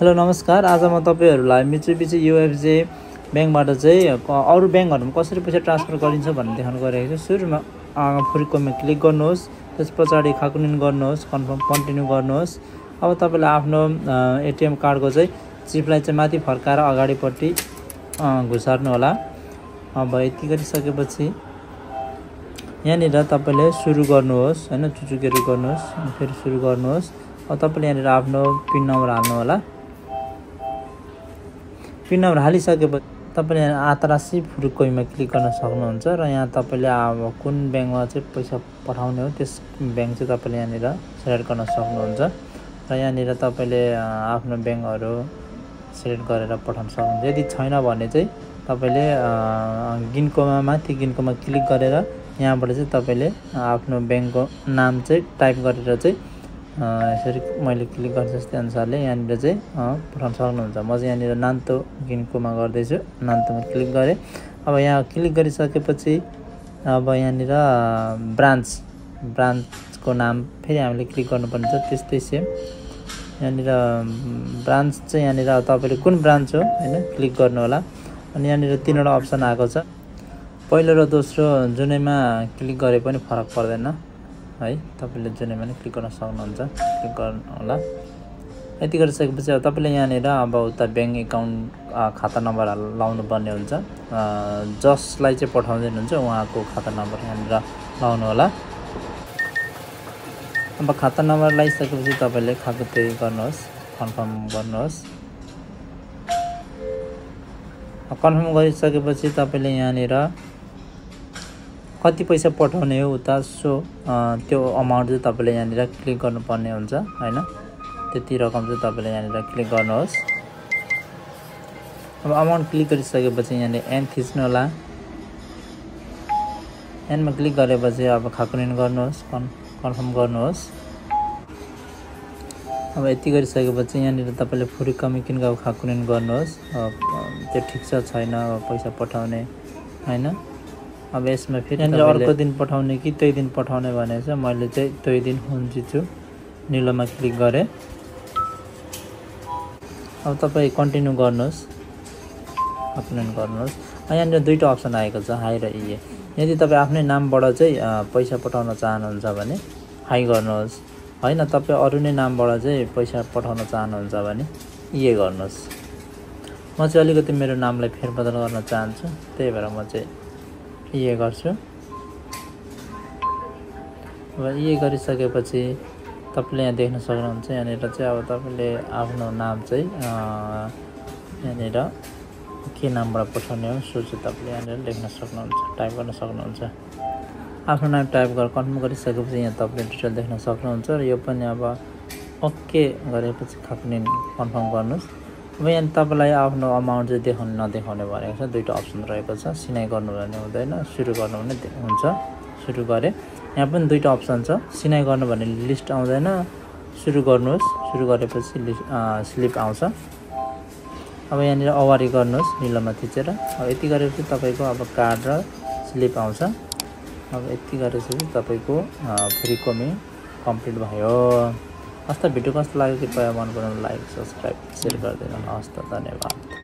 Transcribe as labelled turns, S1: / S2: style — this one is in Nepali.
S1: हेलो नमस्कार। आज म तपाईहरुलाई मित्सुबिसी युएफजे बैंकबाट चाहिँ अरु बैंकहरुमा कसरी पैसा ट्रान्सफर गरिन्छ भन्ने देखाउन गइरहेको छु। सुरुमा फुर्कोमा क्लिक गर्नुहोस्, त्यसपछि खाकुनिन गर्नुहोस्, कन्फर्म कन्टिन्यू गर्नुहोस्। अब तपाईले आफ्नो एटीएम कार्डको चाहिँ चिपलाई चाहिँ माथि फर्काएर अगाडिपट्टि घुसार्नु होला। अब यति गरिसकेपछि यहाँनिर तपाईले सुरु गर्नुहोस् हैन, चुचुकेर गर्नुहोस्, फेरि सुरु गर्नुहोस्। अब तपाईले यहाँनिर आफ्नो पिन नम्बर हाल्नु होला। पिन नम्बर हालिसकेपछि तपाईले आन्तरराष्ट्रिय फुर्कोमा क्लिक गर्न सक्नुहुन्छ र यहाँ तपाईले अब कुन बैंकमा चाहिँ पैसा पठाउने हो त्यस बैंक चाहिँ तपाईले यहाँनिर सिलेक्ट गर्न सक्नुहुन्छ र यहाँनिर तपाईले आफ्नो बैंकहरु सिलेक्ट गरेर पठाउन सक्नुहुन्छ। यदि छैन भने चाहिँ तपाईले गिन्कोमा माथि गिन्कोमा क्लिक गरेर यहाँबाट चाहिँ तपाईले आफ्नो बैंकको नाम चाहिँ टाइप गरेर चाहिँ यसरी मैले क्लिक गरे जस्तै अनुसारले यहाँनिर चाहिँ पठाउन सक्नुहुन्छ। म चाहिँ यहाँनिर नान्तो गिन्कोमा गर्दै छु, नान्तोमा क्लिक गरे। अब यहाँ क्लिक गरिसकेपछि अब यहाँनिर ब्रान्चको नाम फेरि हामीले क्लिक गर्नुपर्ने छ। त्यस्तै सेम यहाँनिर ब्रान्च चाहिँ यहाँनिर तपाईले कुन ब्रान्च हो हैन क्लिक गर्नु होला। अनि यहाँनिर तीनवटा अप्सन आएको छ। पहिलो र दोस्रो जुनैमा क्लिक गरे पनि फरक पर्दैन है, तपाईले जुनैमा नै क्लिक गर्न सक्नुहुन्छ, क्लिक गर्नु होला। यति गरिसकेपछि अब तपाईले यहाँनिर अब उता बैंक एकाउन्ट खाता नम्बर लाउनु पर्ने हुन्छ। जसलाई चाहिँ पठाउँदै हुनुहुन्छ उहाँको खाता नम्बर यहाँनिर लाउनु होला। अब खाता नम्बर लगाइसकेपछि तपाईले खाते गर्नुहोस्, कन्फर्म गर्नुहोस्। कन्फर्म गरिसकेपछि तपाईले यहाँनिर कति पैसा पठाउने हो उता सो त्यो अमाउन्ट चाहिँ तपाईले यहाँनिर क्लिक गर्नुपर्ने हुन्छ हैन। त्यति रकम चाहिँ तपाईले यहाँनिर क्लिक गर्नुहोस्। अब अमाउन्ट क्लिक गरिसकेपछि यहाँले एन थिच्नु होला। एनमा क्लिक गरेपछि अब खाकुनिन गर्नुहोस्, कन्फर्म गर्नुहोस्। अब यति गरिसकेपछि यहाँनिर तपाईले फुर्कोमा किन खाकुनिन गर्नुहोस्। त्यो ठीक छ छैन पैसा पठाउने हैन। अब यसमा फेरि यहाँनिर अर्को दिन पठाउने कि त्यही दिन पठाउने भनेछ। मैले चाहिँ त्यही दिन हुन्छु निलोमा क्लिक गरे। अब तपाई कन्टिन्यू गर्नुहोस्, खाकुनिन गर्नुहोस्। यहाँनिर दुईटा अप्सन आएको छ, हाई र इए। यदि तपाई आफ्नै नामबाट चाहिँ पैसा पठाउन चाहनुहुन्छ भने हाई गर्नुहोस्, हैन तपाई अरु नै नामबाट चाहिँ पैसा पठाउन चाहनुहुन्छ भने इए गर्नुहोस्। म चाहिँ अलिकति मेरो नामलाई फेरबदल गर्न चाहन्छु, त्यही भएर म चाहिँ इए गर्छु। अब इए गरिसकेपछि तपाईले यहाँ देख्न सक्नुहुन्छ यहाँनिर चाहिँ अब तपाईले आफ्नो नाम चाहिँ यहाँनिर के नामबाट पठाउने हो सो चाहिँ तपाईले यहाँनिर लेख्न सक्नुहुन्छ, टाइप गर्न सक्नुहुन्छ। आफ्नो नाम टाइप गरेर कन्फर्म गरिसकेपछि यहाँ तपाईले डिटेल देख्न सक्नुहुन्छ र यो पनि अब ओके गरेपछि खाकुनिन कन्फर्म गर्नुहोस्। अब यहाँ तपाईलाई आफ्नो अमाउन्ट चाहिँ देखाउने नदेखाउने भनेको छ। दुईटा अप्सन रहेको छ, सिनाइ गर्नु भने हुँदैन, सुरु गर्नु भने हुन्छ। सुरु गरे यहाँ पनि दुईटा अप्सन छ, सिनाइ गर्नु भने लिस्ट आउँदैन, सुरु गर्नुहोस्। सुरु गरेपछि स्लिप आउँछ। अब यहाँनिर अवारी गर्नुहोस् निलोमा थिचेर। अब यति गरेपछि तपाईको अब कार्ड र स्लिप आउँछ। अब यति गरेपछि तपाईको फुर्कोमा कम्प्लिट भयो। हस्त भिडियो कस्तो लाग्यो कृपया मन बनाउनु, लाइक सब्स्क्राइब शेयर गरिदिनु। हस्त धन्यवाद।